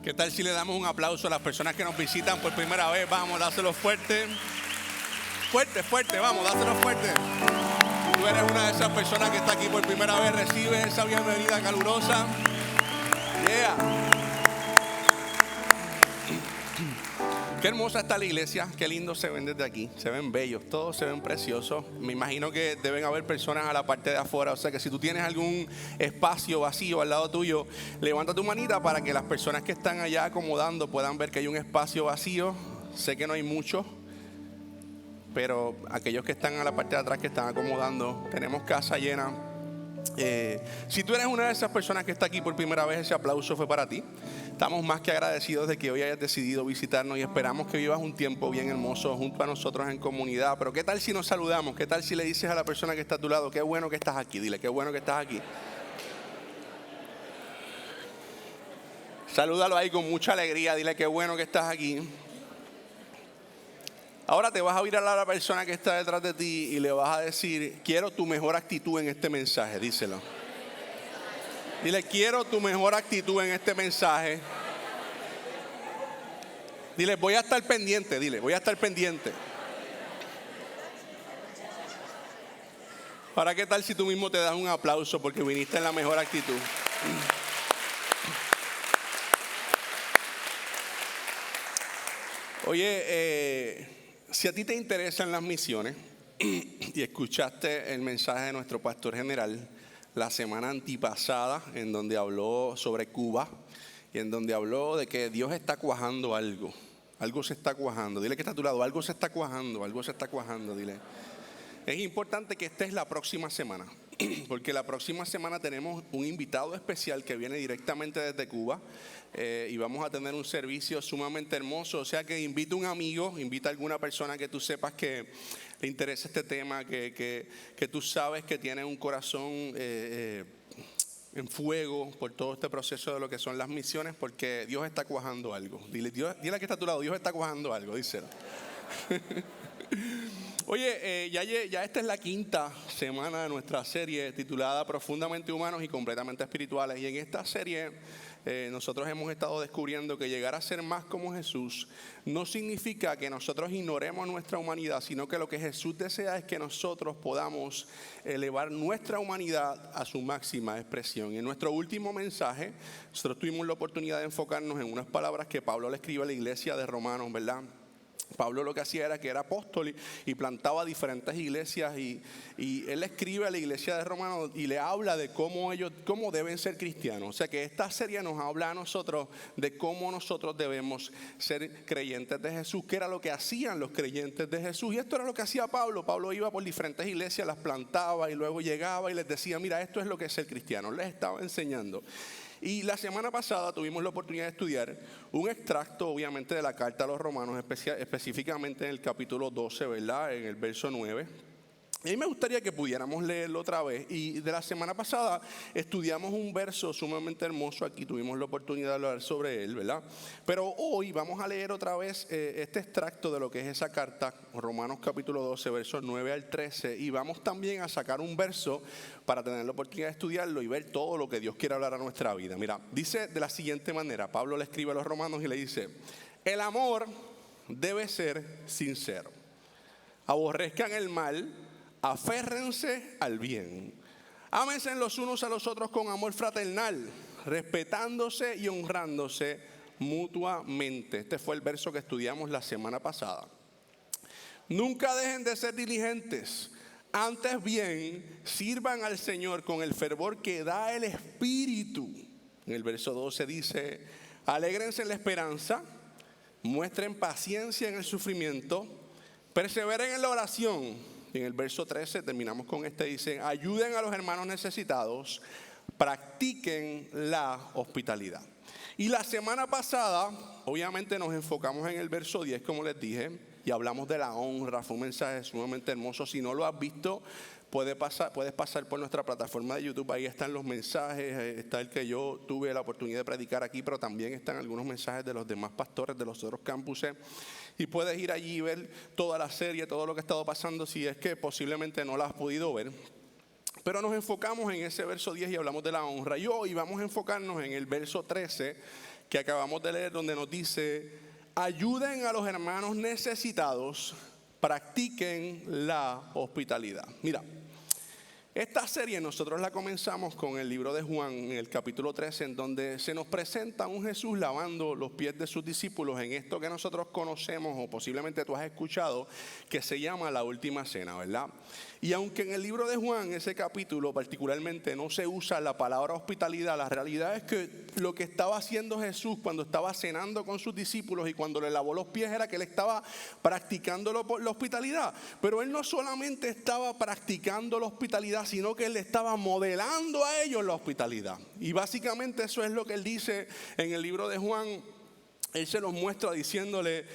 ¿Qué tal si le damos un aplauso a las personas que nos visitan por primera vez? Vamos, dáselo fuerte. Fuerte, fuerte, vamos, dáselo fuerte. Tú eres una de esas personas que está aquí por primera vez, recibe esa bienvenida calurosa. Yeah. Qué hermosa está la iglesia, qué lindo se ven desde aquí, se ven bellos, todos se ven preciosos. Me imagino que deben haber personas a la parte de afuera, o sea que si tú tienes algún espacio vacío al lado tuyo, levanta tu manita para que las personas que están allá acomodando puedan ver que hay un espacio vacío. Sé que no hay mucho, pero aquellos que están a la parte de atrás que están acomodando, tenemos casa llena. Si tú eres una de esas personas que está aquí por primera vez, ese aplauso fue para ti. Estamos más que agradecidos de que hoy hayas decidido visitarnos y esperamos que vivas un tiempo bien hermoso junto a nosotros en comunidad. Pero ¿qué tal si nos saludamos? ¿Qué tal si le dices a la persona que está a tu lado, qué bueno que estás aquí? Dile, qué bueno que estás aquí. Salúdalo ahí con mucha alegría, dile, qué bueno que estás aquí. Ahora te vas a virar a la persona que está detrás de ti y le vas a decir, quiero tu mejor actitud en este mensaje, díselo. Dile, quiero tu mejor actitud en este mensaje. Dile, voy a estar pendiente, dile, voy a estar pendiente. ¿Para qué tal si tú mismo te das un aplauso porque viniste en la mejor actitud? Oye, si a ti te interesan las misiones y escuchaste el mensaje de nuestro pastor general la semana antipasada, en donde habló sobre Cuba y en donde habló de que Dios está cuajando algo. Algo se está cuajando. Dile que está a tu lado, algo se está cuajando, algo se está cuajando, dile. Es importante que estés la próxima semana, porque la próxima semana tenemos un invitado especial que viene directamente desde Cuba y vamos a tener un servicio sumamente hermoso. O sea que invita a un amigo, invita a alguna persona que tú sepas que le interesa este tema, que tú sabes que tiene un corazón en fuego por todo este proceso de lo que son las misiones, porque Dios está cuajando algo. Dile que está a tu lado, Dios está cuajando algo, díselo. Oye, ya esta es la quinta semana de nuestra serie titulada Profundamente Humanos y Completamente Espirituales. Y en esta serie nosotros hemos estado descubriendo que llegar a ser más como Jesús no significa que nosotros ignoremos nuestra humanidad, sino que lo que Jesús desea es que nosotros podamos elevar nuestra humanidad a su máxima expresión. Y en nuestro último mensaje, nosotros tuvimos la oportunidad de enfocarnos en unas palabras que Pablo le escribe a la iglesia de Romanos, ¿verdad? Pablo lo que hacía era que era apóstol y plantaba diferentes iglesias y él escribe a la iglesia de Romanos y le habla de cómo deben ser cristianos. O sea que esta serie nos habla a nosotros de cómo nosotros debemos ser creyentes de Jesús, que era lo que hacían los creyentes de Jesús. Y esto era lo que hacía Pablo. Pablo iba por diferentes iglesias, las plantaba y luego llegaba y les decía, mira, esto es lo que es ser cristiano. Les estaba enseñando. Y la semana pasada tuvimos la oportunidad de estudiar un extracto, obviamente, de la carta a los romanos, específicamente en el capítulo 12, ¿verdad? En el verso 9. Y a mí me gustaría que pudiéramos leerlo otra vez. Y de la semana pasada estudiamos un verso sumamente hermoso. Aquí tuvimos la oportunidad de hablar sobre él, ¿verdad? Pero hoy vamos a leer otra vez este extracto de lo que es esa carta, Romanos capítulo 12, versos 9 al 13. Y vamos también a sacar un verso para tener la oportunidad de estudiarlo y ver todo lo que Dios quiere hablar a nuestra vida. Mira, dice de la siguiente manera, Pablo le escribe a los romanos y le dice, el amor debe ser sincero. Aborrezcan el mal, aférrense al bien. Ámense los unos a los otros con amor fraternal, respetándose y honrándose mutuamente. Este fue el verso que estudiamos la semana pasada. Nunca dejen de ser diligentes. Antes bien, sirvan al Señor con el fervor que da el Espíritu. En el verso 12 dice, alégrense en la esperanza, muestren paciencia en el sufrimiento, perseveren en la oración. En el verso 13 terminamos con dice, ayuden a los hermanos necesitados, practiquen la hospitalidad. Y la semana pasada, obviamente nos enfocamos en el verso 10, como les dije, y hablamos de la honra. Fue un mensaje sumamente hermoso. Si no lo has visto, puedes pasar por nuestra plataforma de YouTube. Ahí están los mensajes, está el que yo tuve la oportunidad de predicar aquí, pero también están algunos mensajes de los demás pastores de los otros campuses. Y puedes ir allí y ver toda la serie, todo lo que ha estado pasando, si es que posiblemente no la has podido ver. Pero nos enfocamos en ese verso 10 y hablamos de la honra. Y hoy vamos a enfocarnos en el verso 13, que acabamos de leer, donde nos dice: ayuden a los hermanos necesitados, practiquen la hospitalidad. Mira, esta serie nosotros la comenzamos con el libro de Juan, en el capítulo 13, en donde se nos presenta un Jesús lavando los pies de sus discípulos en esto que nosotros conocemos, o posiblemente tú has escuchado, que se llama la última cena, ¿verdad? Y aunque en el libro de Juan, ese capítulo particularmente, no se usa la palabra hospitalidad, la realidad es que lo que estaba haciendo Jesús cuando estaba cenando con sus discípulos y cuando le lavó los pies era que él estaba practicando la hospitalidad. Pero él no solamente estaba practicando la hospitalidad, sino que él estaba modelando a ellos la hospitalidad. Y básicamente eso es lo que él dice en el libro de Juan. Él se los muestra diciéndole: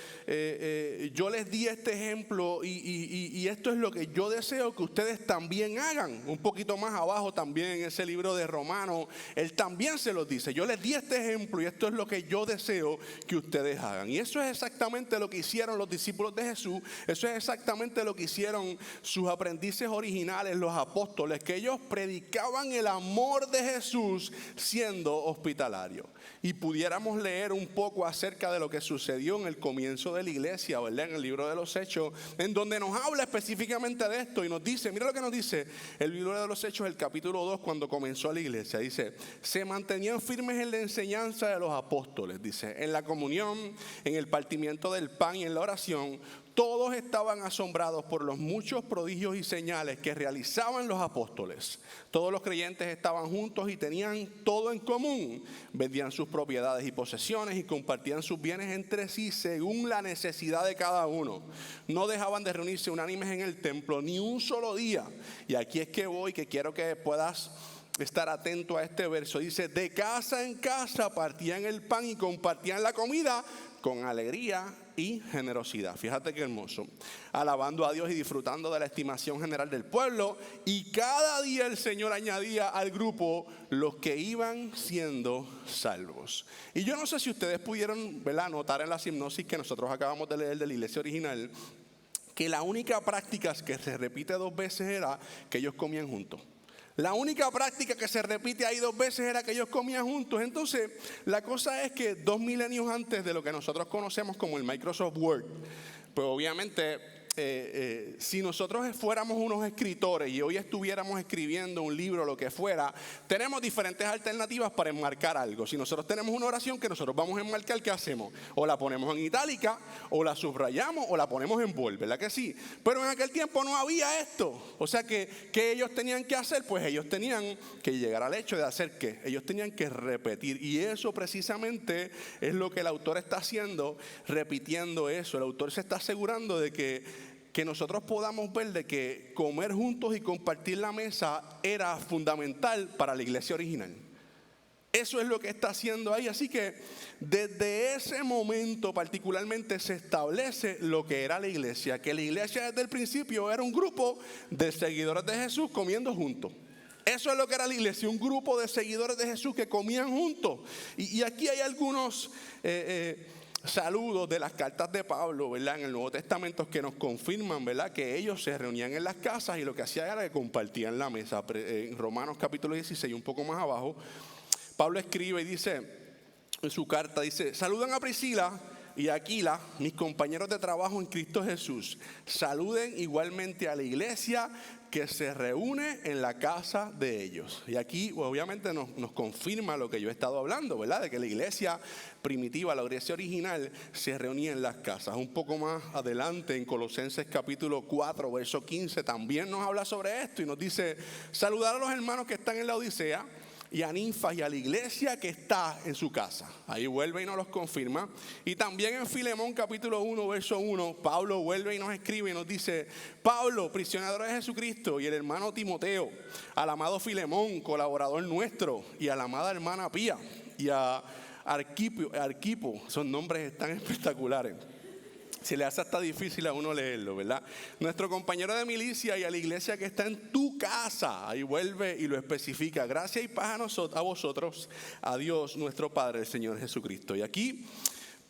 yo les di este ejemplo y esto es lo que yo deseo que ustedes también hagan. Un poquito más abajo también en ese libro de Romanos, él también se los dice: yo les di este ejemplo y esto es lo que yo deseo que ustedes hagan. Y eso es exactamente lo que hicieron los discípulos de Jesús. Eso es exactamente lo que hicieron sus aprendices originales, los apóstoles, que ellos predicaban el amor de Jesús siendo hospitalarios. Y pudiéramos leer un poco acerca de lo que sucedió en el comienzo de la iglesia, ¿verdad? En el libro de los Hechos, en donde nos habla específicamente de esto y nos dice, mira lo que nos dice el libro de los Hechos, el capítulo 2, cuando comenzó la iglesia. Dice: se mantenían firmes en la enseñanza de los apóstoles, dice, en la comunión, en el partimiento del pan y en la oración. Todos estaban asombrados por los muchos prodigios y señales que realizaban los apóstoles. Todos los creyentes estaban juntos y tenían todo en común. Vendían sus propiedades y posesiones y compartían sus bienes entre sí según la necesidad de cada uno. No dejaban de reunirse unánimes en el templo ni un solo día. Y aquí es que voy, que quiero que puedas estar atento a este verso. Dice: de casa en casa partían el pan y compartían la comida con alegría y generosidad. Fíjate qué hermoso. Alabando a Dios y disfrutando de la estimación general del pueblo. Y cada día el Señor añadía al grupo los que iban siendo salvos. Y yo no sé si ustedes pudieron, ¿verdad?, notar en la hipnosis que nosotros acabamos de leer de la iglesia original, que la única práctica que se repite 2 veces era que ellos comían juntos. La única práctica que se repite ahí 2 veces era que ellos comían juntos. Entonces, la cosa es que 2 milenios antes de lo que nosotros conocemos como el Microsoft Word, pues obviamente si nosotros fuéramos unos escritores y hoy estuviéramos escribiendo un libro, lo que fuera, tenemos diferentes alternativas para enmarcar algo. Si nosotros tenemos una oración que nosotros vamos a enmarcar, ¿qué hacemos? O la ponemos en itálica, o la subrayamos, o la ponemos en bold, ¿verdad que sí? Pero en aquel tiempo no había esto. O sea que ellos tenían que hacer, pues ellos tenían que llegar al hecho de hacer ¿qué? Ellos tenían que repetir. Y eso precisamente es lo que el autor está haciendo, repitiendo eso. El autor se está asegurando de que nosotros podamos ver de que comer juntos y compartir la mesa era fundamental para la iglesia original. Eso es lo que está haciendo ahí. Así que desde ese momento particularmente se establece lo que era la iglesia. Que la iglesia desde el principio era un grupo de seguidores de Jesús comiendo juntos. Eso es lo que era la iglesia, un grupo de seguidores de Jesús que comían juntos. Y aquí hay algunos saludos de las cartas de Pablo, ¿verdad?, en el Nuevo Testamento, que nos confirman, ¿verdad?, que ellos se reunían en las casas y lo que hacían era que compartían la mesa. En Romanos capítulo 16, un poco más abajo, Pablo escribe y dice en su carta, dice: saludan a Priscila y a Aquila, mis compañeros de trabajo en Cristo Jesús. Saluden igualmente a la iglesia que se reúne en la casa de ellos. Y aquí obviamente nos confirma lo que yo he estado hablando, ¿verdad? De que la iglesia primitiva, la iglesia original, se reunía en las casas. Un poco más adelante en Colosenses capítulo 4, verso 15, también nos habla sobre esto y nos dice: saludar a los hermanos que están en la Odisea y a Ninfas y a la iglesia que está en su casa. Ahí vuelve y nos los confirma. Y también en Filemón capítulo 1, verso 1, Pablo vuelve y nos escribe y nos dice: Pablo, prisionero de Jesucristo, y el hermano Timoteo, al amado Filemón, colaborador nuestro, y a la amada hermana Pía, y a Arquipo, son nombres tan espectaculares. Se le hace hasta difícil a uno leerlo, ¿verdad? Nuestro compañero de milicia y a la iglesia que está en tu casa. Ahí vuelve y lo especifica. Gracia y paz a vosotros, a Dios nuestro Padre, el Señor Jesucristo. Y aquí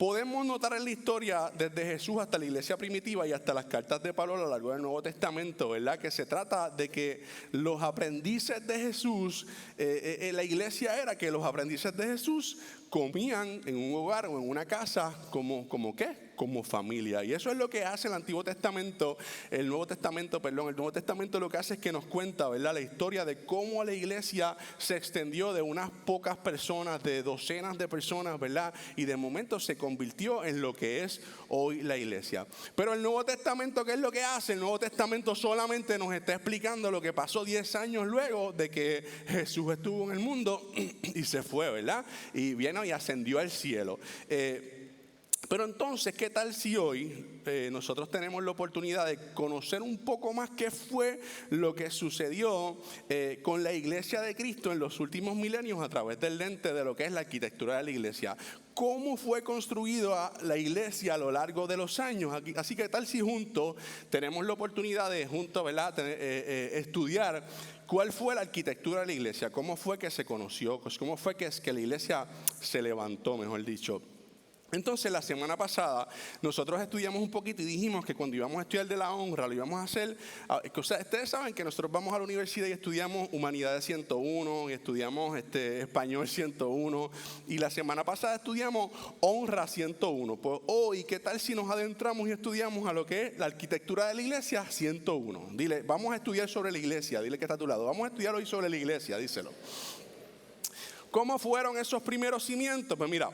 podemos notar en la historia desde Jesús hasta la iglesia primitiva y hasta las cartas de Pablo a lo largo del Nuevo Testamento, ¿verdad? Que se trata de que los aprendices de Jesús, la iglesia era que los aprendices de Jesús comían en un hogar o en una casa como ¿qué? Como familia. Y eso es lo que hace el Nuevo Testamento lo que hace es que nos cuenta, ¿verdad? La historia de cómo la iglesia se extendió de unas pocas personas, de docenas de personas, ¿verdad? Y de momento se convirtió en lo que es hoy la iglesia. Pero el Nuevo Testamento, ¿qué es lo que hace? El Nuevo Testamento solamente nos está explicando lo que pasó 10 años luego de que Jesús estuvo en el mundo y se fue, ¿verdad? Y viene y ascendió al cielo. Pero entonces, ¿qué tal si hoy nosotros tenemos la oportunidad de conocer un poco más qué fue lo que sucedió con la iglesia de Cristo en los últimos milenios a través del lente de lo que es la arquitectura de la iglesia? ¿Cómo fue construida la iglesia a lo largo de los años? Así que tal si juntos tenemos la oportunidad de ¿verdad? Estudiar cuál fue la arquitectura de la iglesia, cómo fue que se conoció, cómo fue que la iglesia se levantó, mejor dicho. Entonces la semana pasada nosotros estudiamos un poquito y dijimos que cuando íbamos a estudiar de la honra lo íbamos a hacer, o sea, ustedes saben que nosotros vamos a la universidad y estudiamos Humanidades 101 y estudiamos Español 101 y la semana pasada estudiamos Honra 101. Pues hoy, ¿qué tal si nos adentramos y estudiamos a lo que es la arquitectura de la iglesia 101? Dile, vamos a estudiar sobre la iglesia, dile que está a tu lado, vamos a estudiar hoy sobre la iglesia, díselo. ¿Cómo fueron esos primeros cimientos? Pues mira,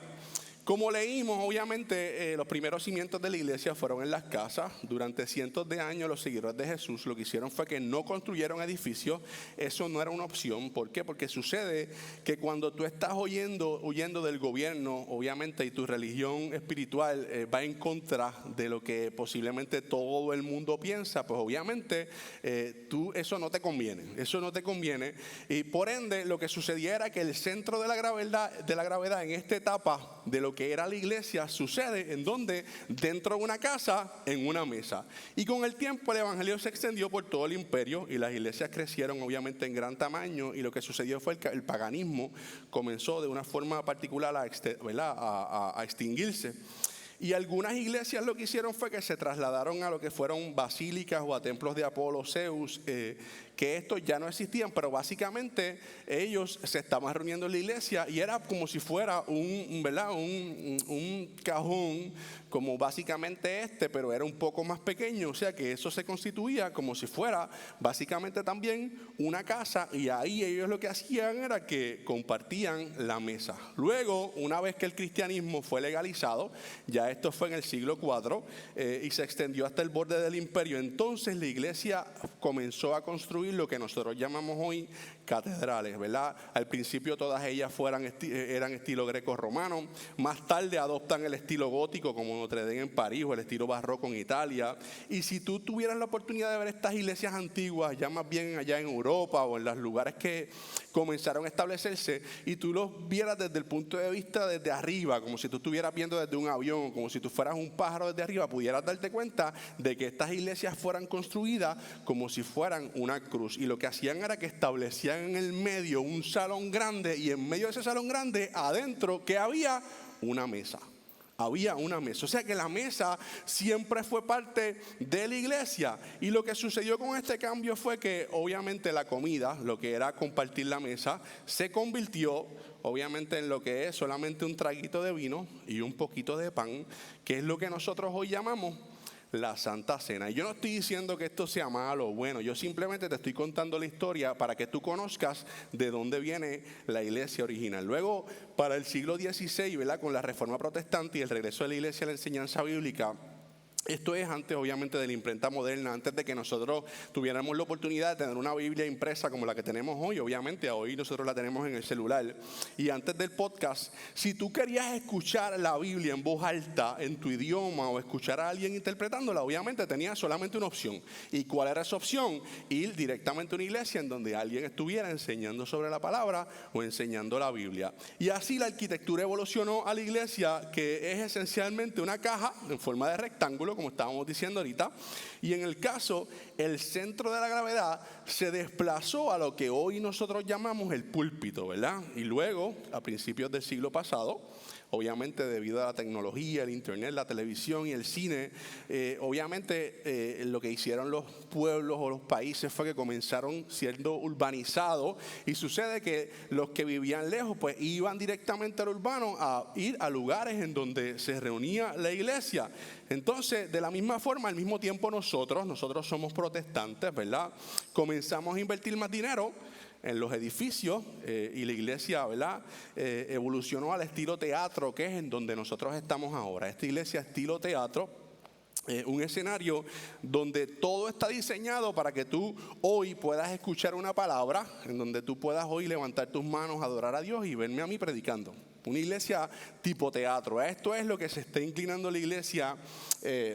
como leímos, obviamente los primeros cimientos de la iglesia fueron en las casas. Durante cientos de años los seguidores de Jesús lo que hicieron fue que no construyeron edificios. Eso no era una opción. ¿Por qué? Porque sucede que cuando tú estás huyendo del gobierno, obviamente, y tu religión espiritual va en contra de lo que posiblemente todo el mundo piensa, pues obviamente eso no te conviene. Eso no te conviene. Y por ende, lo que sucedía era que el centro de la gravedad en esta etapa de lo que era la iglesia sucede en donde dentro de una casa, en una mesa. Y con el tiempo el evangelio se extendió por todo el imperio y las iglesias crecieron obviamente en gran tamaño, y lo que sucedió fue que el paganismo comenzó de una forma particular a extinguirse. Y algunas iglesias lo que hicieron fue que se trasladaron a lo que fueron basílicas o a templos de Apolo, Zeus, que estos ya no existían, pero básicamente ellos se estaban reuniendo en la iglesia y era como si fuera un cajón, como básicamente pero era un poco más pequeño, o sea que eso se constituía como si fuera básicamente también una casa, y ahí ellos lo que hacían era que compartían la mesa. Luego, una vez que el cristianismo fue legalizado, ya esto fue en el siglo IV y se extendió hasta el borde del imperio, entonces la iglesia comenzó a construir lo que nosotros llamamos hoy catedrales, ¿verdad? Al principio todas ellas eran estilo greco-romano, más tarde adoptan el estilo gótico como Notre Dame en París o el estilo barroco en Italia. Y si tú tuvieras la oportunidad de ver estas iglesias antiguas, ya más bien allá en Europa o en los lugares que comenzaron a establecerse, y tú los vieras desde el punto de vista desde arriba, como si tú estuvieras viendo desde un avión, como si tú fueras un pájaro desde arriba, pudieras darte cuenta de que estas iglesias fueran construidas como si fueran una cruz. Y lo que hacían era que establecían en el medio un salón grande, y en medio de ese salón grande, adentro, que había una mesa. Había una mesa, o sea que la mesa siempre fue parte de la iglesia. Y lo que sucedió con este cambio fue que obviamente la comida, lo que era compartir la mesa, se convirtió obviamente en lo que es solamente un traguito de vino y un poquito de pan, que es lo que nosotros hoy llamamos la Santa Cena. Y yo no estoy diciendo que esto sea malo o bueno, yo simplemente te estoy contando la historia para que tú conozcas de dónde viene la iglesia original. Luego, para el siglo XVI, ¿verdad? Con la Reforma Protestante y el regreso de la iglesia a la enseñanza bíblica, esto es antes obviamente de la imprenta moderna, antes de que nosotros tuviéramos la oportunidad de tener una Biblia impresa como la que tenemos hoy. Obviamente hoy nosotros la tenemos en el celular. Y antes del podcast, si tú querías escuchar la Biblia en voz alta en tu idioma o escuchar a alguien interpretándola, obviamente tenías solamente una opción. ¿Y cuál era esa opción? Ir directamente a una iglesia en donde alguien estuviera enseñando sobre la palabra o enseñando la Biblia. Y así la arquitectura evolucionó a la iglesia, que es esencialmente una caja en forma de rectángulo, como estábamos diciendo ahorita, y en el caso, el centro de la gravedad se desplazó a lo que hoy nosotros llamamos el púlpito, ¿verdad? Y luego, a principios del siglo pasado, Obviamente debido a la tecnología, el internet, la televisión y el cine, obviamente lo que hicieron los pueblos o los países fue que comenzaron siendo urbanizados, y sucede que los que vivían lejos pues iban directamente al urbano a ir a lugares en donde se reunía la iglesia. Entonces, de la misma forma, al mismo tiempo nosotros somos protestantes, ¿verdad? Comenzamos a invertir más dinero en los edificios, y la iglesia, ¿verdad? Evolucionó al estilo teatro, que es en donde nosotros estamos ahora. Esta iglesia estilo teatro, un escenario donde todo está diseñado para que tú hoy puedas escuchar una palabra, en donde tú puedas hoy levantar tus manos, adorar a Dios y verme a mí predicando. Una iglesia tipo teatro. Esto es lo que se está inclinando la iglesia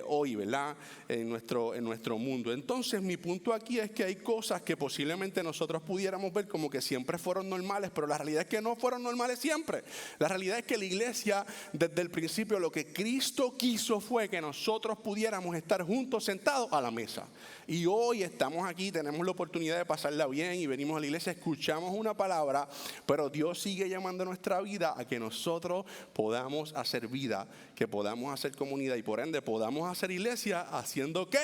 hoy, ¿verdad? En nuestro mundo. Entonces, mi punto aquí es que hay cosas que posiblemente nosotros pudiéramos ver como que siempre fueron normales, pero la realidad es que no fueron normales siempre. La realidad es que la iglesia, desde el principio, lo que Cristo quiso fue que nosotros pudiéramos estar juntos sentados a la mesa. Y hoy estamos aquí, tenemos la oportunidad de pasarla bien y venimos a la iglesia, escuchamos una palabra, pero Dios sigue llamando a nuestra vida a que nosotros podamos hacer vida, que podamos hacer comunidad y por ende podamos hacer iglesia haciendo ¿qué?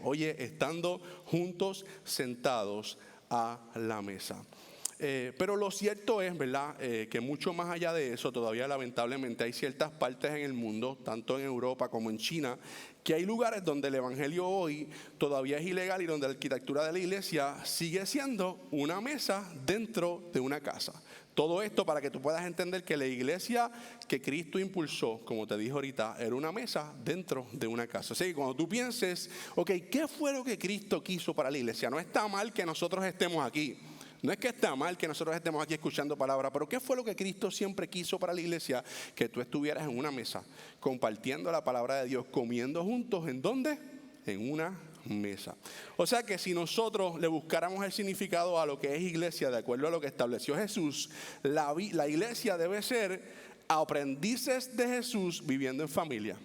Oye, estando juntos sentados a la mesa. Pero lo cierto es, ¿verdad? Que mucho más allá de eso, todavía lamentablemente hay ciertas partes en el mundo, tanto en Europa como en China, que hay lugares donde el evangelio hoy todavía es ilegal y donde la arquitectura de la iglesia sigue siendo una mesa dentro de una casa. Todo esto para que tú puedas entender que la iglesia que Cristo impulsó, como te dije ahorita, era una mesa dentro de una casa. Así que cuando tú pienses, ok, ¿qué fue lo que Cristo quiso para la iglesia? No está mal que nosotros estemos aquí. No es que está mal que nosotros estemos aquí escuchando palabras, pero ¿qué fue lo que Cristo siempre quiso para la iglesia? Que tú estuvieras en una mesa, compartiendo la palabra de Dios, comiendo juntos. ¿En dónde? En una mesa. O sea que si nosotros le buscáramos el significado a lo que es iglesia, de acuerdo a lo que estableció Jesús, la iglesia debe ser aprendices de Jesús viviendo en familia.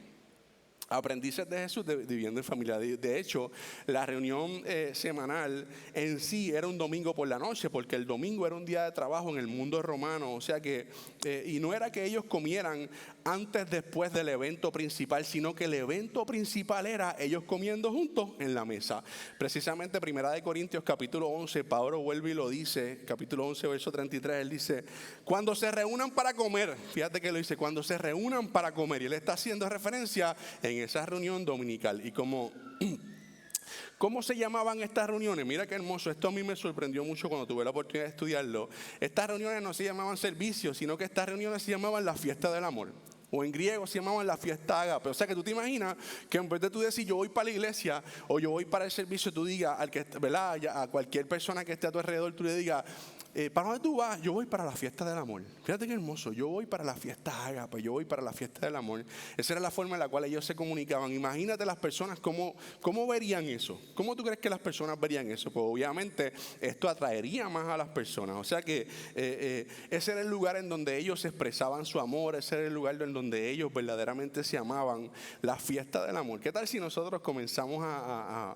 Aprendices de Jesús viviendo en familia. De hecho, la reunión semanal en sí era un domingo por la noche, porque el domingo era un día de trabajo en el mundo romano. O sea que, y no era que ellos comieran antes, después del evento principal, sino que el evento principal era ellos comiendo juntos en la mesa. Precisamente 1 Corintios capítulo 11, Pablo vuelve y lo dice, capítulo 11, verso 33, él dice, cuando se reúnan para comer, fíjate que lo dice, cuando se reúnan para comer, y él está haciendo referencia en esa reunión dominical. Y ¿cómo se llamaban estas reuniones? Mira qué hermoso, esto a mí me sorprendió mucho cuando tuve la oportunidad de estudiarlo. Estas reuniones no se llamaban servicios, sino que estas reuniones se llamaban la fiesta del amor. O en griego se llamaban la fiesta ágape. O sea que tú te imaginas que en vez de tú decir yo voy para la iglesia o yo voy para el servicio, tú digas al que, ¿verdad? A cualquier persona que esté a tu alrededor, tú le digas, ¿para dónde tú vas? Yo voy para la fiesta del amor. Fíjate qué hermoso, yo voy para la fiesta ágape, yo voy para la fiesta del amor. Esa era la forma en la cual ellos se comunicaban. Imagínate las personas cómo verían eso. ¿Cómo tú crees que las personas verían eso? Pues obviamente esto atraería más a las personas. O sea que ese era el lugar en donde ellos expresaban su amor, ese era el lugar en donde ellos verdaderamente se amaban, la fiesta del amor. ¿Qué tal si nosotros comenzamos a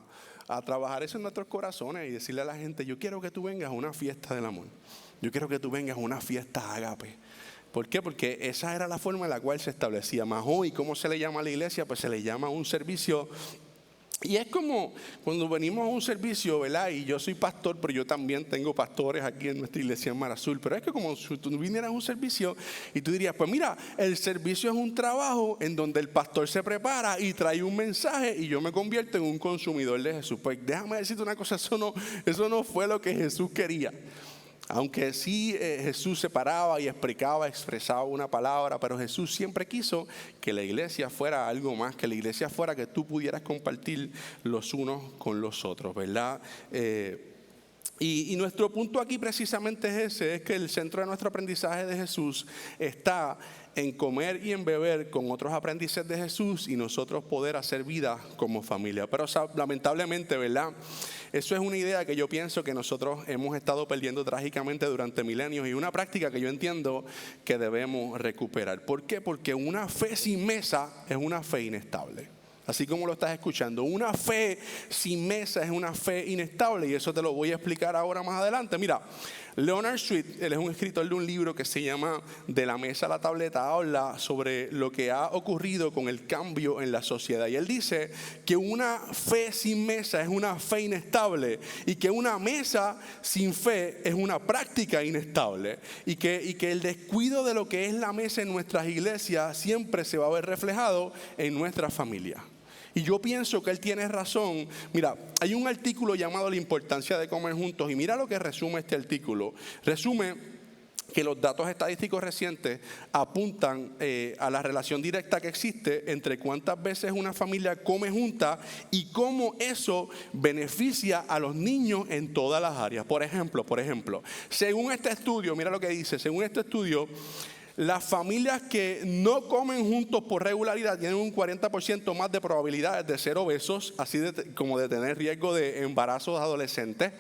trabajar eso en nuestros corazones y decirle a la gente, yo quiero que tú vengas a una fiesta del amor, yo quiero que tú vengas a una fiesta ágape? ¿Por qué? Porque esa era la forma en la cual se establecía. Más hoy, ¿cómo se le llama a la iglesia? Pues se le llama un servicio. Y es como cuando venimos a un servicio, ¿verdad? Y yo soy pastor, pero yo también tengo pastores aquí en nuestra iglesia en Mar Azul. Pero es que como si tú vinieras a un servicio y tú dirías, pues mira, el servicio es un trabajo en donde el pastor se prepara y trae un mensaje y yo me convierto en un consumidor de Jesús. Pues déjame decirte una cosa, eso no fue lo que Jesús quería. Aunque sí Jesús se paraba y explicaba, expresaba una palabra, pero Jesús siempre quiso que la iglesia fuera algo más, que la iglesia fuera que tú pudieras compartir los unos con los otros, ¿verdad? Y nuestro punto aquí precisamente es ese, es que el centro de nuestro aprendizaje de Jesús está en comer y en beber con otros aprendices de Jesús y nosotros poder hacer vida como familia. Pero lamentablemente, ¿verdad? Eso es una idea que yo pienso que nosotros hemos estado perdiendo trágicamente durante milenios y una práctica que yo entiendo que debemos recuperar. ¿Por qué? Porque una fe sin mesa es una fe inestable. Así como lo estás escuchando, una fe sin mesa es una fe inestable y eso te lo voy a explicar ahora más adelante. Mira, Leonard Sweet, él es un escritor de un libro que se llama De la mesa a la tableta, habla sobre lo que ha ocurrido con el cambio en la sociedad. Y él dice que una fe sin mesa es una fe inestable y que una mesa sin fe es una práctica inestable. Y que el descuido de lo que es la mesa en nuestras iglesias siempre se va a ver reflejado en nuestra familia. Y yo pienso que él tiene razón. Mira, hay un artículo llamado La importancia de comer juntos y mira lo que resume este artículo. Resume que los datos estadísticos recientes apuntan a la relación directa que existe entre cuántas veces una familia come junta y cómo eso beneficia a los niños en todas las áreas. Por ejemplo, según este estudio, mira lo que dice, según este estudio, las familias que no comen juntos por regularidad tienen un 40% más de probabilidades de ser obesos, así como de tener riesgo de embarazos adolescentes,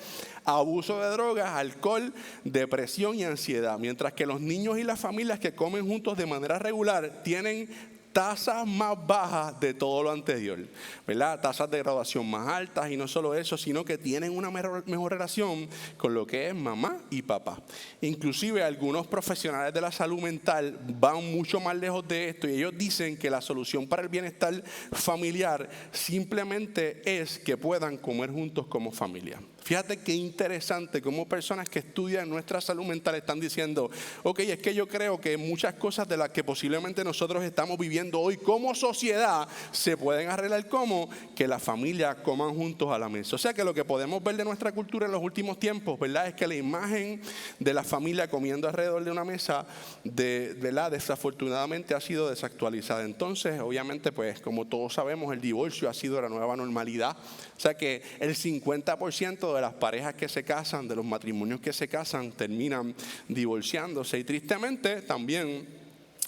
abuso de drogas, alcohol, depresión y ansiedad. Mientras que los niños y las familias que comen juntos de manera regular tienen tasas más bajas de todo lo anterior, ¿verdad? Tasas de graduación más altas y no solo eso, sino que tienen una mejor relación con lo que es mamá y papá. Inclusive algunos profesionales de la salud mental van mucho más lejos de esto y ellos dicen que la solución para el bienestar familiar simplemente es que puedan comer juntos como familia. Fíjate qué interesante cómo personas que estudian nuestra salud mental están diciendo, ok, es que yo creo que muchas cosas de las que posiblemente nosotros estamos viviendo hoy como sociedad se pueden arreglar como que las familias coman juntos a la mesa. O sea que lo que podemos ver de nuestra cultura en los últimos tiempos, ¿verdad? Es que la imagen de la familia comiendo alrededor de una mesa, ¿verdad? Desafortunadamente ha sido desactualizada. Entonces, obviamente, pues como todos sabemos, el divorcio ha sido la nueva normalidad. O sea que el 50% de las parejas que se casan, de los matrimonios que se casan, terminan divorciándose. Y tristemente también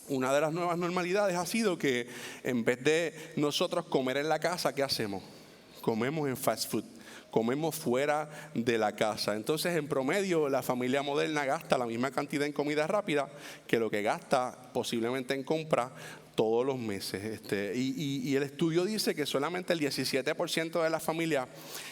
una de las nuevas normalidades ha sido que en vez de nosotros comer en la casa, ¿qué hacemos? Comemos en fast food. Comemos fuera de la casa. Entonces, en promedio, la familia moderna gasta la misma cantidad en comida rápida que lo que gasta posiblemente en compra todos los meses. Y el estudio dice que solamente el 17% de las familias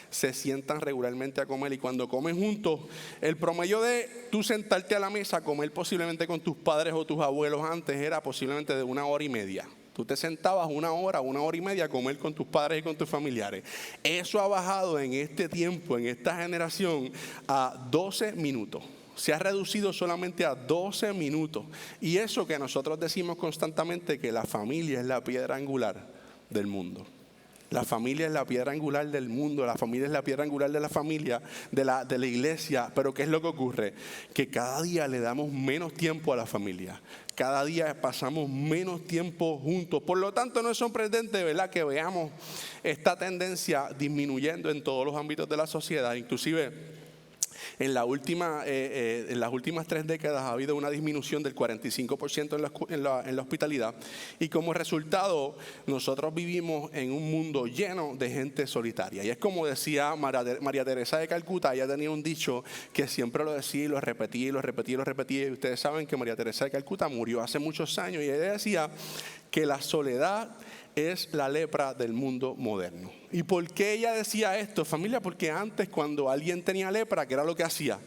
se sientan regularmente a comer. Y cuando comen juntos, el promedio de tú sentarte a la mesa a comer posiblemente con tus padres o tus abuelos antes era posiblemente de 1 hora y media. Tú te sentabas 1 hora, 1 hora y media a comer con tus padres y con tus familiares. Eso ha bajado en este tiempo, en esta generación, a 12 minutos. Se ha reducido solamente a 12 minutos. Y eso que nosotros decimos constantemente, que la familia es la piedra angular del mundo. La familia es la piedra angular del mundo, la familia es la piedra angular de la familia, de la iglesia. Pero ¿qué es lo que ocurre? Que cada día le damos menos tiempo a la familia. Cada día pasamos menos tiempo juntos. Por lo tanto, no es sorprendente, ¿verdad?, que veamos esta tendencia disminuyendo en todos los ámbitos de la sociedad. Inclusive en las últimas 3 décadas ha habido una disminución del 45% en la hospitalidad. Y como resultado, nosotros vivimos en un mundo lleno de gente solitaria. Y es como decía María Teresa de Calcuta. Ella tenía un dicho que siempre lo decía y lo repetía y lo repetía y lo repetía. Y ustedes saben que María Teresa de Calcuta murió hace muchos años. Y ella decía que la soledad es la lepra del mundo moderno. ¿Y por qué ella decía esto, familia? Porque antes, cuando alguien tenía lepra, ¿qué era lo que hacía?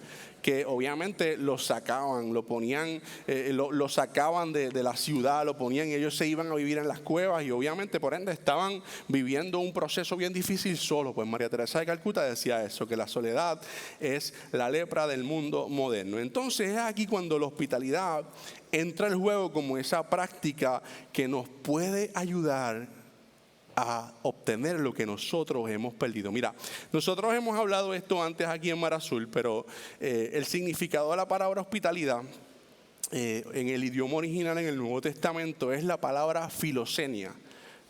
Que obviamente lo sacaban, lo ponían, lo sacaban de la ciudad, lo ponían y ellos se iban a vivir en las cuevas y obviamente por ende estaban viviendo un proceso bien difícil solo. Pues María Teresa de Calcuta decía eso, que la soledad es la lepra del mundo moderno. Entonces es aquí cuando la hospitalidad entra al juego como esa práctica que nos puede ayudar a obtener lo que nosotros hemos perdido. Mira, nosotros hemos hablado esto antes aquí en Mar Azul, pero el significado de la palabra hospitalidad en el idioma original en el Nuevo Testamento es la palabra filosenia.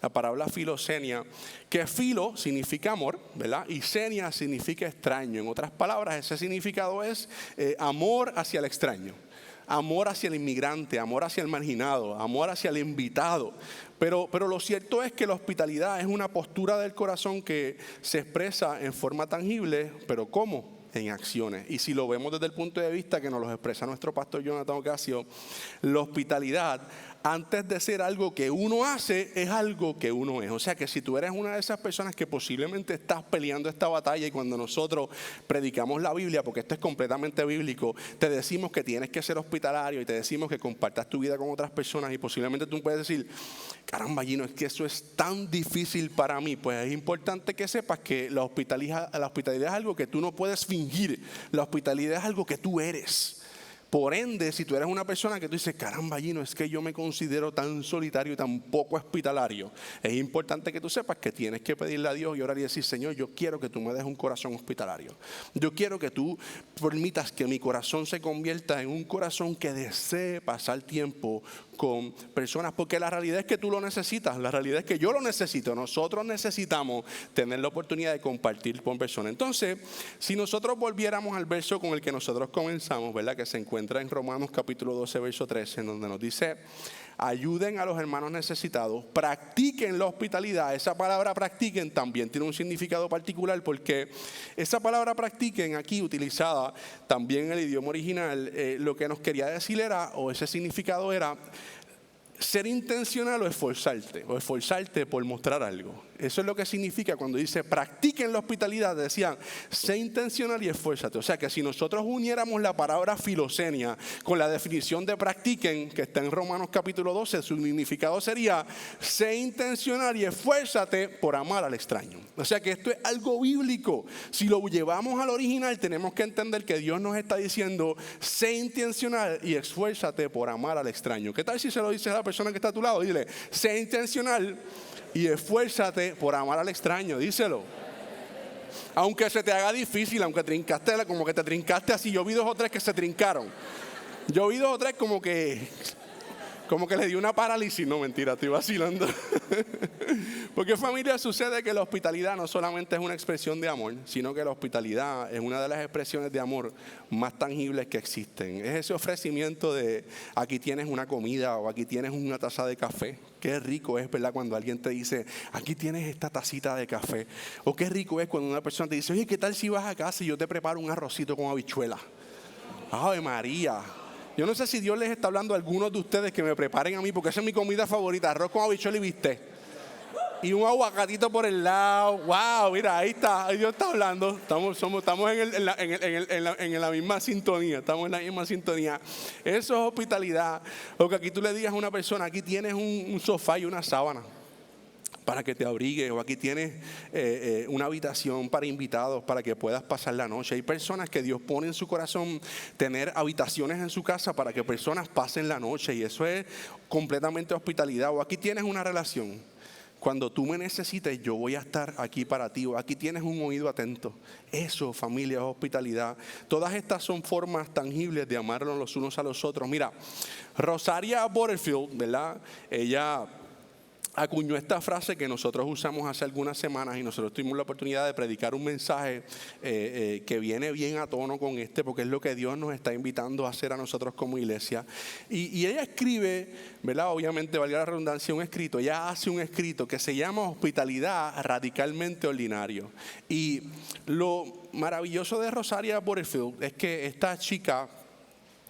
La palabra filosenia, que filo significa amor, ¿verdad? Y senia significa extraño. En otras palabras, ese significado es amor hacia el extraño. Amor hacia el inmigrante, amor hacia el marginado, amor hacia el invitado. Pero lo cierto es que la hospitalidad es una postura del corazón que se expresa en forma tangible, pero ¿cómo? En acciones. Y si lo vemos desde el punto de vista que nos lo expresa nuestro pastor Jonathan Ocasio, la hospitalidad antes de ser algo que uno hace, es algo que uno es. O sea que si tú eres una de esas personas que posiblemente estás peleando esta batalla, y cuando nosotros predicamos la Biblia, porque esto es completamente bíblico, te decimos que tienes que ser hospitalario y te decimos que compartas tu vida con otras personas, y posiblemente tú puedes decir, caramba, Gino, es que eso es tan difícil para mí. Pues es importante que sepas que la hospitalidad es algo que tú no puedes fingir. La hospitalidad es algo que tú eres. Por ende, si tú eres una persona que tú dices, caramba, Gino, es que yo me considero tan solitario y tan poco hospitalario, es importante que tú sepas que tienes que pedirle a Dios y orar y decir, Señor, yo quiero que tú me des un corazón hospitalario. Yo quiero que tú permitas que mi corazón se convierta en un corazón que desee pasar tiempo con personas, porque la realidad es que tú lo necesitas, la realidad es que yo lo necesito, nosotros necesitamos tener la oportunidad de compartir con personas. Entonces, si nosotros volviéramos al verso con el que nosotros comenzamos, ¿verdad? Que se encuentra en Romanos capítulo 12, verso 13, en donde nos dice, ayuden a los hermanos necesitados, practiquen la hospitalidad. Esa palabra practiquen también tiene un significado particular, porque esa palabra practiquen aquí utilizada también en el idioma original, lo que nos quería decir era, o ese significado era, ser intencional o esforzarte por mostrar algo. Eso es lo que significa cuando dice practiquen la hospitalidad. Decían, sé intencional y esfuérzate. O sea que si nosotros uniéramos la palabra filosenia con la definición de practiquen, que está en Romanos capítulo 12, su significado sería, sé intencional y esfuérzate por amar al extraño. O sea que esto es algo bíblico. Si lo llevamos al original, tenemos que entender que Dios nos está diciendo, sé intencional y esfuérzate por amar al extraño. ¿Qué tal si se lo dices a la persona que está a tu lado? Dile, sé intencional y esfuérzate por amar al extraño, díselo. Aunque se te haga difícil, aunque como que te trincaste así. Yo vi 2 o 3 que se trincaron. Yo vi 2 o 3 como que le dio una parálisis. No, mentira, estoy vacilando. Porque, familia, sucede que la hospitalidad no solamente es una expresión de amor, sino que la hospitalidad es una de las expresiones de amor más tangibles que existen. Es ese ofrecimiento de aquí tienes una comida o aquí tienes una taza de café. Qué rico es, ¿verdad? Cuando alguien te dice, aquí tienes esta tacita de café. O qué rico es cuando una persona te dice, oye, ¿qué tal si vas a casa y yo te preparo un arrocito con habichuela? ¡Ave María! Yo no sé si Dios les está hablando a algunos de ustedes que me preparen a mí, porque esa es mi comida favorita, arroz con habichuela y bistec. Y un aguacatito por el lado. ¡Wow! Mira, ahí está, ahí Dios está hablando. Estamos en la misma sintonía. Estamos en la misma sintonía. Eso es hospitalidad. O que aquí tú le digas a una persona, aquí tienes un sofá y una sábana para que te abrigues, o aquí tienes una habitación para invitados para que puedas pasar la noche. Hay personas que Dios pone en su corazón tener habitaciones en su casa para que personas pasen la noche, y eso es completamente hospitalidad. O aquí tienes una relación. Cuando tú me necesites, yo voy a estar aquí para ti. O aquí tienes un oído atento. Eso, familia, es hospitalidad. Todas estas son formas tangibles de amarnos los unos a los otros. Mira, Rosaria Butterfield, ¿verdad? Ella acuñó esta frase que nosotros usamos hace algunas semanas, y nosotros tuvimos la oportunidad de predicar un mensaje que viene bien a tono con porque es lo que Dios nos está invitando a hacer a nosotros como iglesia. Y ella escribe, ¿verdad? Obviamente, valga la redundancia, un escrito. Ella hace un escrito que se llama Hospitalidad Radicalmente Ordinario. Y lo maravilloso de Rosaria Butterfield es que esta chica,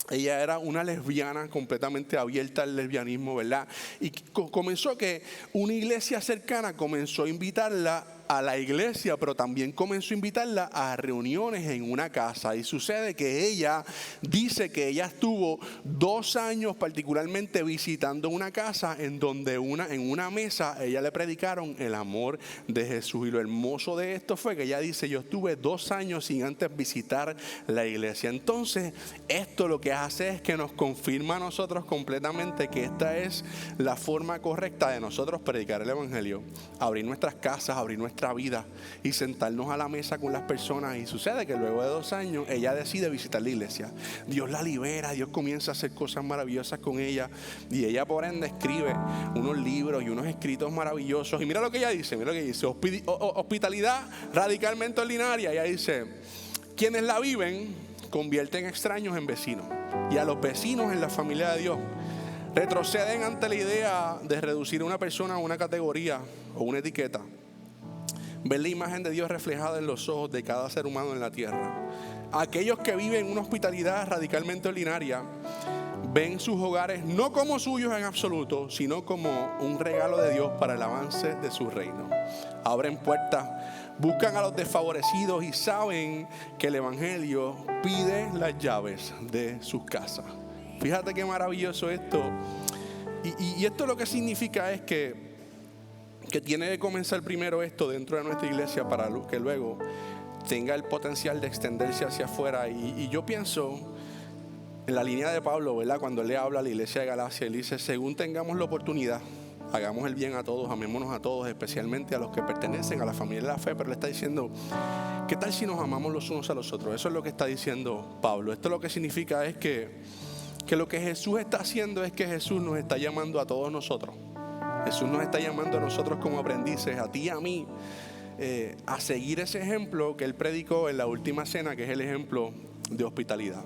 ella era una lesbiana completamente abierta al lesbianismo, ¿verdad? Y comenzó que una iglesia cercana comenzó a invitarla a la iglesia, pero también comenzó a invitarla a reuniones en una casa. Y sucede que ella dice que ella estuvo 2 años particularmente visitando una casa en donde en una mesa ella le predicaron el amor de Jesús. Y lo hermoso de esto fue que ella dice, yo estuve 2 años sin antes visitar la iglesia. Entonces, esto lo que hace es que nos confirma a nosotros completamente que esta es la forma correcta de nosotros predicar el evangelio. Abrir nuestras casas, abrir nuestra vida y sentarnos a la mesa con las personas. Y sucede que luego de 2 años ella decide visitar la iglesia. Dios la libera, Dios comienza a hacer cosas maravillosas con ella, y ella por ende escribe unos libros y unos escritos maravillosos. Y mira lo que ella dice, hospitalidad radicalmente ordinaria. Ella dice, quienes la viven convierten extraños en vecinos, y a los vecinos en la familia de Dios. Retroceden ante la idea de reducir a una persona a una categoría o una etiqueta. Ver la imagen de Dios reflejada en los ojos de cada ser humano en la tierra. Aquellos que viven una hospitalidad radicalmente ordinaria ven sus hogares no como suyos en absoluto, sino como un regalo de Dios para el avance de su reino. Abren puertas, buscan a los desfavorecidos y saben que el Evangelio pide las llaves de sus casas. Fíjate qué maravilloso esto. Y esto lo que significa es que tiene que comenzar primero esto dentro de nuestra iglesia para que luego tenga el potencial de extenderse hacia afuera. Y yo pienso en la línea de Pablo, ¿verdad? Cuando él le habla a la iglesia de Galacia, él dice: según tengamos la oportunidad, hagamos el bien a todos, amémonos a todos, especialmente a los que pertenecen a la familia de la fe. Pero le está diciendo, ¿qué tal si nos amamos los unos a los otros? Eso es lo que está diciendo Pablo. Esto lo que significa es que lo que Jesús está haciendo es que Jesús nos está llamando a todos nosotros. Jesús nos está llamando a nosotros como aprendices, a ti y a mí, a seguir ese ejemplo que Él predicó en la última cena, que es el ejemplo de hospitalidad.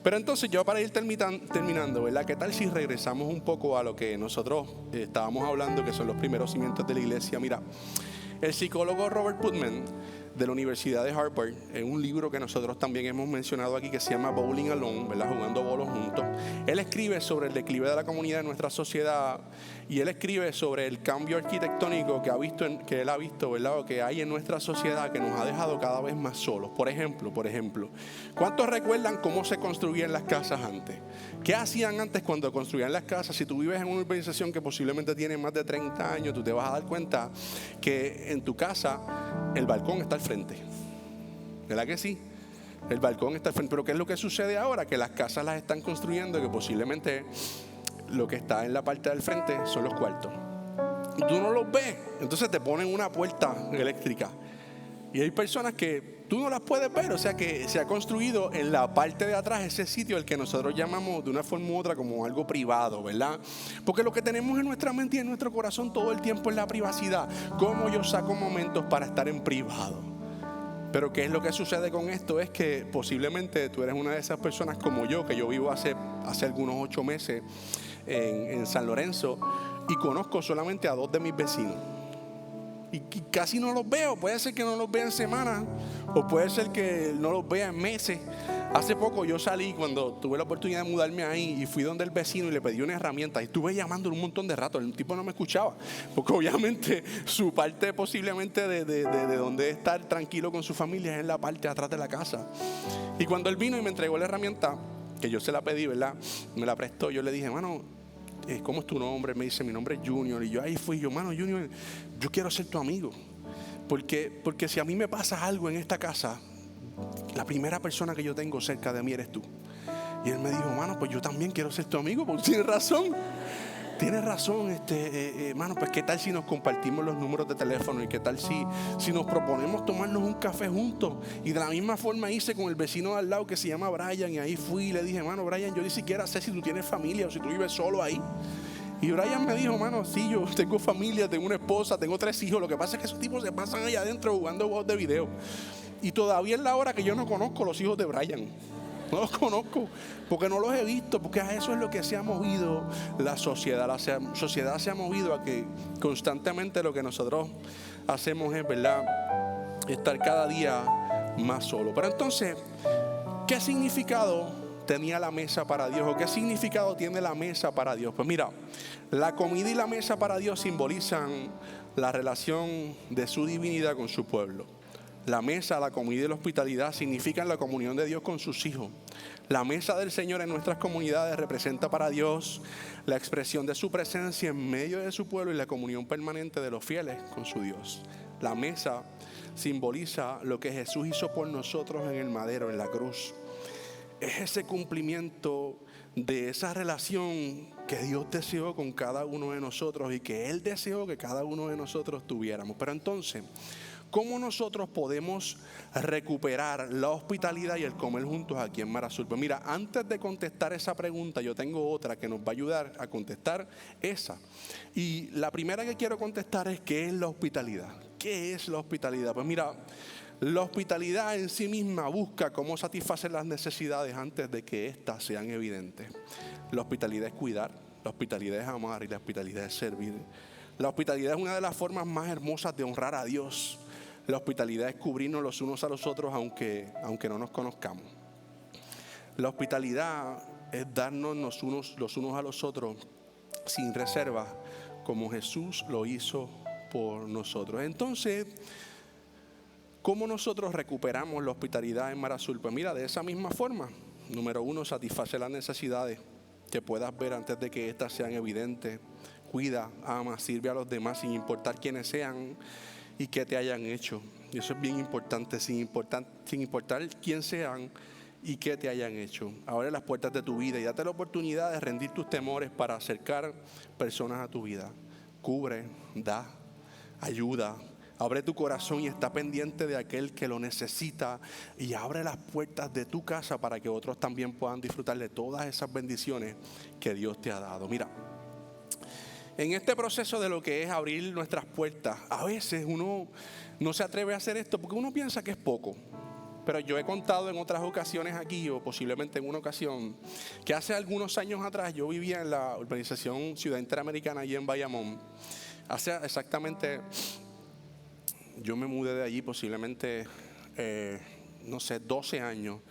Pero entonces, yo para ir terminando, ¿verdad? ¿Qué tal si regresamos un poco a lo que nosotros estábamos hablando, que son los primeros cimientos de la iglesia? Mira, el psicólogo Robert Putnam, de la Universidad de Harvard, en un libro que nosotros también hemos mencionado aquí, que se llama Bowling Alone, ¿verdad? Jugando bolos juntos. Él escribe sobre el declive de la comunidad de nuestra sociedad, y él escribe sobre el cambio arquitectónico que él ha visto, ¿verdad? O que hay en nuestra sociedad, que nos ha dejado cada vez más solos. Por ejemplo, ¿cuántos recuerdan cómo se construían las casas antes? ¿Qué hacían antes cuando construían las casas? Si tú vives en una urbanización que posiblemente tiene más de 30 años, tú te vas a dar cuenta que en tu casa el balcón está al frente. ¿Verdad que sí? El balcón está al frente. Pero ¿qué es lo que sucede ahora? Que las casas las están construyendo, que posiblemente lo que está en la parte del frente son los cuartos. Y tú no los ves. Entonces te ponen una puerta eléctrica. Y hay personas que tú no las puedes ver. O sea que se ha construido en la parte de atrás ese sitio, el que nosotros llamamos de una forma u otra como algo privado, ¿verdad? Porque lo que tenemos en nuestra mente y en nuestro corazón todo el tiempo es la privacidad. ¿Cómo yo saco momentos para estar en privado? Pero ¿qué es lo que sucede con esto? Es que posiblemente tú eres una de esas personas como yo, que yo vivo hace algunos 8 meses en San Lorenzo, y conozco solamente a 2 de mis vecinos. Y casi no los veo. Puede ser que no los vea en semanas, o puede ser que no los vea en meses. Hace poco yo salí, cuando tuve la oportunidad de mudarme ahí, y fui donde el vecino y le pedí una herramienta, y estuve llamándole un montón de rato. El tipo no me escuchaba, porque obviamente su parte posiblemente de donde estar tranquilo con su familia es en la parte de atrás de la casa. Y cuando él vino y me entregó la herramienta, que yo se la pedí, ¿verdad? Me la prestó. Yo le dije: mano, ¿cómo es tu nombre? Me dice: mi nombre es Junior. Y yo ahí fui, mano, Junior, yo quiero ser tu amigo. Porque si a mí me pasa algo en esta casa, la primera persona que yo tengo cerca de mí eres tú. Y él me dijo: mano, pues yo también quiero ser tu amigo, porque tienes razón. Tienes razón, hermano, pues qué tal si nos compartimos los números de teléfono, y qué tal si nos proponemos tomarnos un café juntos. Y de la misma forma hice con el vecino de al lado, que se llama Brian, y ahí fui y le dije: mano, Brian, yo ni siquiera sé si tú tienes familia o si tú vives solo ahí. Y Brian me dijo: mano, sí, yo tengo familia, tengo una esposa, tengo 3 hijos. Lo que pasa es que esos tipos se pasan allá adentro jugando juegos de video. Y todavía es la hora que yo no conozco los hijos de Brian. No los conozco, porque no los he visto, porque a eso es lo que se ha movido la sociedad. La sociedad se ha movido a que constantemente lo que nosotros hacemos es, ¿verdad?, estar cada día más solo. Pero entonces, ¿qué significado tenía la mesa para Dios? ¿O qué significado tiene la mesa para Dios? Pues mira, la comida y la mesa para Dios simbolizan la relación de su divinidad con su pueblo. La mesa, la comida y la hospitalidad significan la comunión de Dios con sus hijos. La mesa del Señor en nuestras comunidades representa para Dios la expresión de su presencia en medio de su pueblo y la comunión permanente de los fieles con su Dios. La mesa simboliza lo que Jesús hizo por nosotros en el madero, en la cruz. Es ese cumplimiento de esa relación que Dios deseó con cada uno de nosotros y que Él deseó que cada uno de nosotros tuviéramos. Pero entonces, ¿cómo nosotros podemos recuperar la hospitalidad y el comer juntos aquí en Mar Azul? Pues mira, antes de contestar esa pregunta, yo tengo otra que nos va a ayudar a contestar esa. Y la primera que quiero contestar es: ¿qué es la hospitalidad? ¿Qué es la hospitalidad? Pues mira, la hospitalidad en sí misma busca cómo satisfacer las necesidades antes de que éstas sean evidentes. La hospitalidad es cuidar, la hospitalidad es amar y la hospitalidad es servir. La hospitalidad es una de las formas más hermosas de honrar a Dios. La hospitalidad es cubrirnos los unos a los otros aunque no nos conozcamos. La hospitalidad es darnos los unos a los otros sin reserva, como Jesús lo hizo por nosotros. Entonces, ¿cómo nosotros recuperamos la hospitalidad en Mar Azul? Pues mira, de esa misma forma. Número 1, satisface las necesidades que puedas ver antes de que éstas sean evidentes. Cuida, ama, sirve a los demás sin importar quiénes sean y qué te hayan hecho. Y eso es bien importante, sin importar quién sean y qué te hayan hecho. Abre las puertas de tu vida y date la oportunidad de rendir tus temores para acercar personas a tu vida. Cubre, da, ayuda. Abre tu corazón y está pendiente de aquel que lo necesita, y abre las puertas de tu casa para que otros también puedan disfrutar de todas esas bendiciones que Dios te ha dado. Mira, en este proceso de lo que es abrir nuestras puertas, a veces uno no se atreve a hacer esto porque uno piensa que es poco. Pero yo he contado en otras ocasiones aquí, o posiblemente en una ocasión, que hace algunos años atrás yo vivía en la urbanización Ciudad Interamericana allí en Bayamón. Hace exactamente... Yo me mudé de allí posiblemente, 12 años.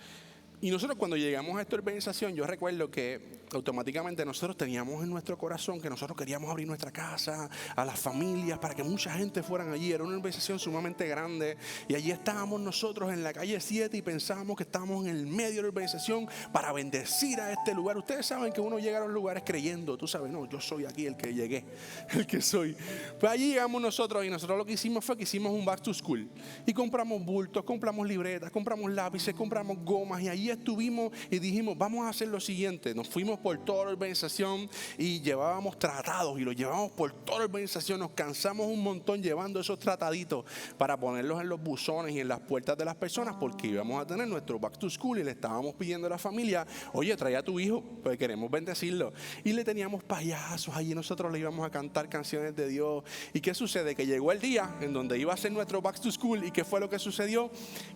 Y nosotros cuando llegamos a esta urbanización, yo recuerdo que automáticamente nosotros teníamos en nuestro corazón que nosotros queríamos abrir nuestra casa a las familias para que mucha gente fueran allí. Era una urbanización sumamente grande y allí estábamos nosotros en la calle 7 y pensábamos que estábamos en el medio de la urbanización para bendecir a este lugar. Ustedes saben que uno llega a los lugares creyendo, tú sabes, no, yo soy aquí el que llegué, el que soy. Pues allí llegamos nosotros y nosotros lo que hicimos fue que hicimos un back to school y compramos bultos, compramos libretas, compramos lápices, compramos gomas, y allí estuvimos y dijimos, vamos a hacer lo siguiente. Nos fuimos por toda la urbanización y llevábamos tratados y los llevamos por toda la urbanización. Nos cansamos un montón llevando esos trataditos para ponerlos en los buzones y en las puertas de las personas, porque íbamos a tener nuestro back to school y le estábamos pidiendo a la familia, oye, trae a tu hijo, pues queremos bendecirlo. Y le teníamos payasos allí, nosotros le íbamos a cantar canciones de Dios. ¿Y qué sucede? Que llegó el día en donde iba a ser nuestro back to school. ¿Y qué fue lo que sucedió?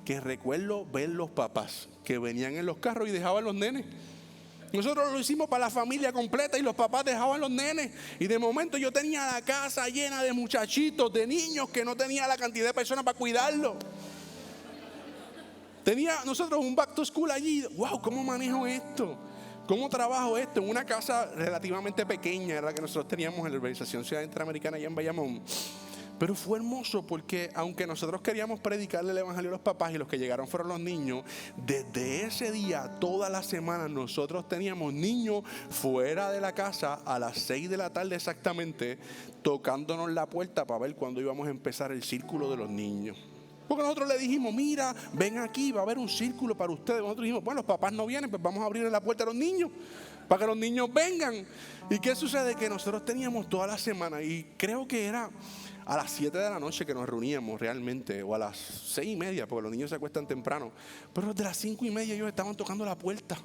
Que recuerdo ver los papás que venían en los carros y dejaban los nenes. Nosotros lo hicimos para la familia completa y los papás dejaban los nenes. Y de momento yo tenía la casa llena de muchachitos, de niños que no tenía la cantidad de personas para cuidarlos. Tenía nosotros un back to school allí. Wow, ¿cómo manejo esto? ¿Cómo trabajo esto? En una casa relativamente pequeña, era la que nosotros teníamos en la urbanización Ciudad Interamericana allá en Bayamón. Pero fue hermoso porque aunque nosotros queríamos predicarle el evangelio a los papás y los que llegaron fueron los niños, desde ese día, toda la semana, nosotros teníamos niños fuera de la casa a las 6 de la tarde exactamente, tocándonos la puerta para ver cuándo íbamos a empezar el círculo de los niños. Porque nosotros le dijimos, mira, ven aquí, va a haber un círculo para ustedes. Nosotros dijimos, bueno, los papás no vienen, pues vamos a abrirle la puerta a los niños, para que los niños vengan. ¿Y qué sucede? Que nosotros teníamos toda la semana, y creo que era a las 7 de la noche que nos reuníamos realmente, o a las 6:30, porque los niños se acuestan temprano. Pero desde las 5:30 ellos estaban tocando la puerta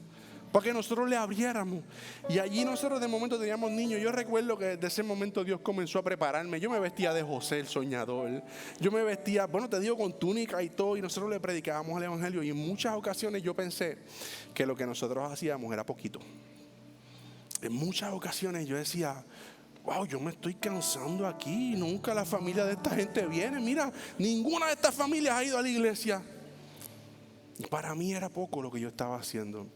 para que nosotros le abriéramos. Y allí nosotros de momento teníamos niños. Yo recuerdo que desde ese momento Dios comenzó a prepararme. Yo me vestía de José el soñador. Yo me vestía, bueno, te digo, con túnica y todo. Y nosotros le predicábamos el evangelio. Y en muchas ocasiones yo pensé que lo que nosotros hacíamos era poquito. En muchas ocasiones yo decía, wow, yo me estoy cansando aquí. Nunca la familia de esta gente viene. Mira, ninguna de estas familias ha ido a la iglesia. Y para mí era poco lo que yo estaba haciendo.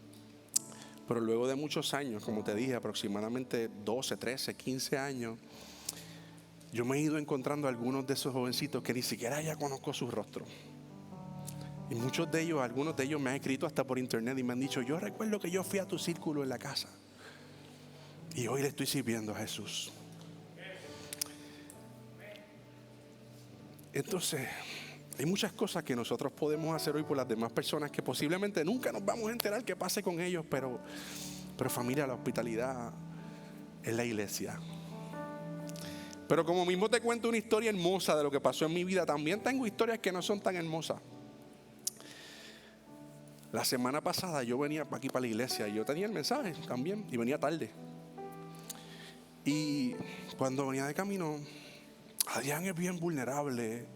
Pero luego de muchos años, como te dije, aproximadamente 12, 13, 15 años, yo me he ido encontrando a algunos de esos jovencitos que ni siquiera ya conozco sus rostros. Y muchos de ellos, algunos de ellos me han escrito hasta por internet y me han dicho, yo recuerdo que yo fui a tu círculo en la casa y hoy le estoy sirviendo a Jesús. Entonces, hay muchas cosas que nosotros podemos hacer hoy por las demás personas que posiblemente nunca nos vamos a enterar qué pase con ellos, pero familia, la hospitalidad es la iglesia. Pero como mismo te cuento una historia hermosa de lo que pasó en mi vida, también tengo historias que no son tan hermosas. La semana pasada yo venía aquí para la iglesia y yo tenía el mensaje también y venía tarde. Y cuando venía de camino, Adrián es bien vulnerable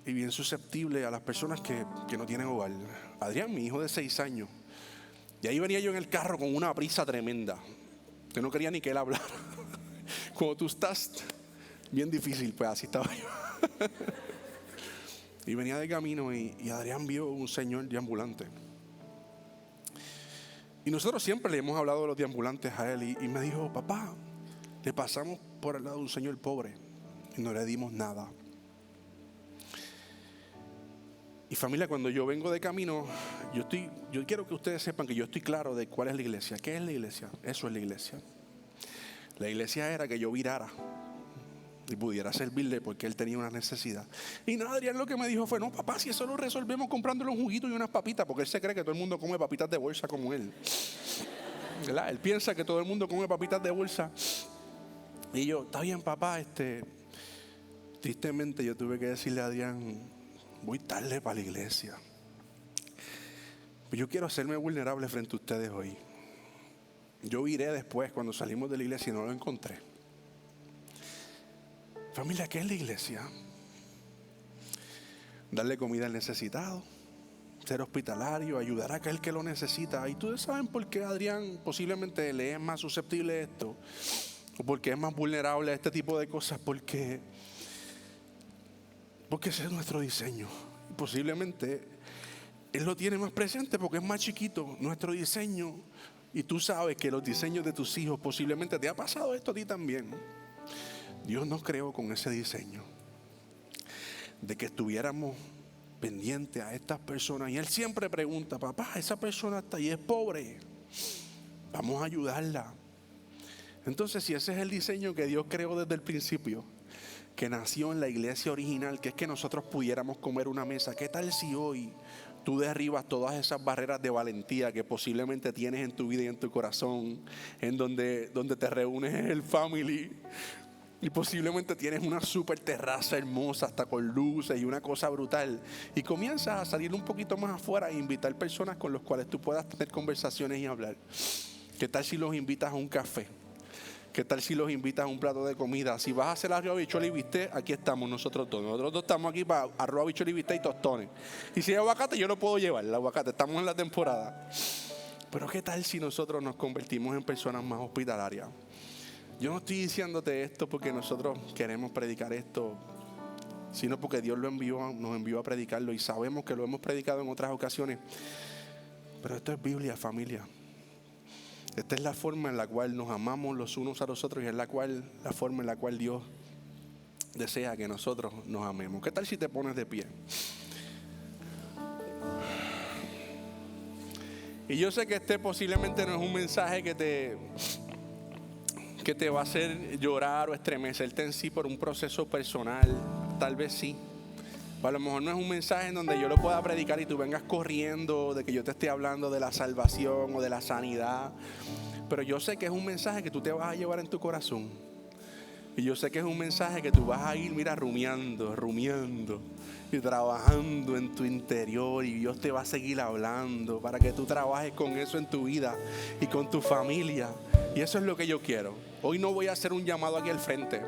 y bien susceptible a las personas que no tienen hogar. Adrián, mi hijo de 6 años. Y ahí venía yo en el carro con una prisa tremenda, que no quería ni que él hablara. Cuando tú estás bien difícil, pues así estaba yo. Y venía de camino y Adrián vio un señor de ambulante. Y nosotros siempre le hemos hablado de los deambulantes a él y me dijo, papá, le pasamos por el lado de un señor pobre y no le dimos nada. Y familia, cuando yo vengo de camino, yo quiero que ustedes sepan que yo estoy claro de cuál es la iglesia. ¿Qué es la iglesia? Eso es la iglesia. La iglesia era que yo virara y pudiera servirle porque él tenía una necesidad. Y nada, Adrián lo que me dijo fue, no papá, si eso lo resolvemos comprándole un juguito y unas papitas, porque él se cree que todo el mundo come papitas de bolsa como él, ¿verdad? Él piensa que todo el mundo come papitas de bolsa. Y yo, está bien papá, tristemente yo tuve que decirle a Adrián, voy tarde para la iglesia. Yo quiero hacerme vulnerable frente a ustedes hoy. Yo viré después cuando salimos de la iglesia y no lo encontré. Familia, ¿qué es la iglesia? Darle comida al necesitado, ser hospitalario, ayudar a aquel que lo necesita. Y ustedes saben por qué Adrián posiblemente le es más susceptible a esto, o porque es más vulnerable a este tipo de cosas, porque ese es nuestro diseño. Y posiblemente él lo tiene más presente porque es más chiquito, nuestro diseño. Y tú sabes que los diseños de tus hijos, posiblemente te ha pasado esto a ti también. Dios nos creó con ese diseño de que estuviéramos pendientes a estas personas. Y Él siempre pregunta, papá, esa persona está ahí, es pobre, vamos a ayudarla. Entonces, si ese es el diseño que Dios creó desde el principio, que nació en la iglesia original, que es que nosotros pudiéramos comer una mesa, ¿qué tal si hoy tú derribas todas esas barreras de valentía que posiblemente tienes en tu vida y en tu corazón, en donde te reúnes en el family? Y posiblemente tienes una super terraza hermosa, hasta con luces y una cosa brutal. Y comienzas a salir un poquito más afuera e invitar personas con las cuales tú puedas tener conversaciones y hablar. ¿Qué tal si los invitas a un café? ¿Qué tal si los invitas a un plato de comida? Si vas a hacer arroz, habichuela y bistec, aquí estamos nosotros dos. Nosotros dos estamos aquí para arroz, habichuela y bistec y tostones. Y si hay aguacate, yo lo puedo llevar, el aguacate. Estamos en la temporada. Pero ¿qué tal si nosotros nos convertimos en personas más hospitalarias? Yo no estoy diciéndote esto porque nosotros queremos predicar esto, sino porque Dios nos envió a predicarlo y sabemos que lo hemos predicado en otras ocasiones. Pero esto es Biblia, familia. Esta es la forma en la cual nos amamos los unos a los otros y es la forma en la cual Dios desea que nosotros nos amemos. ¿Qué tal si te pones de pie? Y yo sé que este posiblemente no es un mensaje que te va a hacer llorar o estremecerte en sí por un proceso personal. Tal vez sí. A lo mejor no es un mensaje en donde yo lo pueda predicar y tú vengas corriendo de que yo te esté hablando de la salvación o de la sanidad. Pero yo sé que es un mensaje que tú te vas a llevar en tu corazón. Y yo sé que es un mensaje que tú vas a ir, mira, rumiando y trabajando en tu interior. Y Dios te va a seguir hablando para que tú trabajes con eso en tu vida y con tu familia. Y eso es lo que yo quiero. Hoy no voy a hacer un llamado aquí al frente.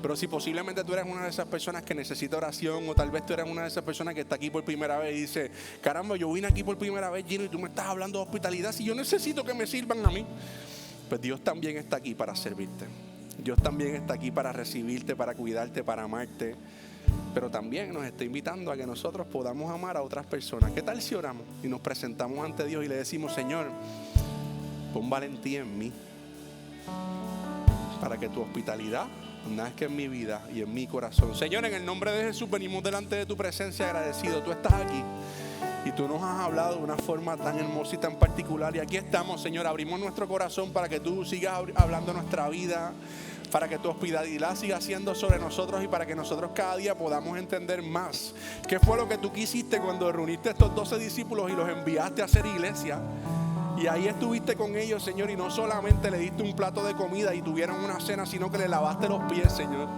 Pero si posiblemente tú eres una de esas personas que necesita oración, o tal vez tú eres una de esas personas que está aquí por primera vez y dice, caramba, yo vine aquí por primera vez, Gino, y tú me estás hablando de hospitalidad, si yo necesito que me sirvan a mí. Pues Dios también está aquí para servirte. Dios también está aquí para recibirte, para cuidarte, para amarte. Pero también nos está invitando a que nosotros podamos amar a otras personas. ¿Qué tal si oramos y nos presentamos ante Dios y le decimos, Señor, pon valentía en mí para que tu hospitalidad nazca en mi vida y en mi corazón? Señor, en el nombre de Jesús venimos delante de tu presencia agradecido. Tú estás aquí y tú nos has hablado de una forma tan hermosa y tan particular. Y aquí estamos, Señor, abrimos nuestro corazón para que tú sigas hablando nuestra vida, para que tu hospitalidad siga siendo sobre nosotros y para que nosotros cada día podamos entender más qué fue lo que tú quisiste cuando reuniste a estos 12 discípulos y los enviaste a hacer iglesia. Y ahí estuviste con ellos, Señor, y no solamente le diste un plato de comida y tuvieron una cena, sino que le lavaste los pies, Señor.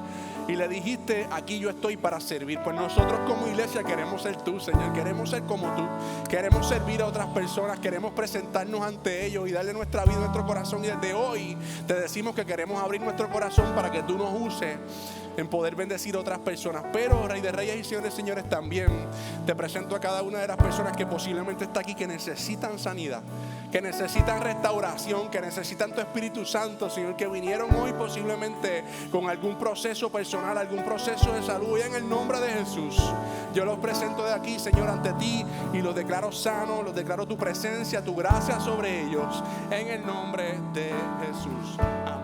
Y le dijiste, aquí yo estoy para servir. Pues nosotros como iglesia queremos ser tú, Señor. Queremos ser como tú. Queremos servir a otras personas. Queremos presentarnos ante ellos y darle nuestra vida, nuestro corazón. Y desde hoy te decimos que queremos abrir nuestro corazón para que tú nos uses en poder bendecir a otras personas. Pero, Rey de Reyes y Señor de Señores, también te presento a cada una de las personas que posiblemente está aquí, que necesitan sanidad, que necesitan restauración, que necesitan tu Espíritu Santo, Señor, que vinieron hoy posiblemente con algún proceso personal, algún proceso de salud. Hoy en el nombre de Jesús, yo los presento de aquí, Señor, ante ti y los declaro sanos, los declaro tu presencia, tu gracia sobre ellos, en el nombre de Jesús. Amén.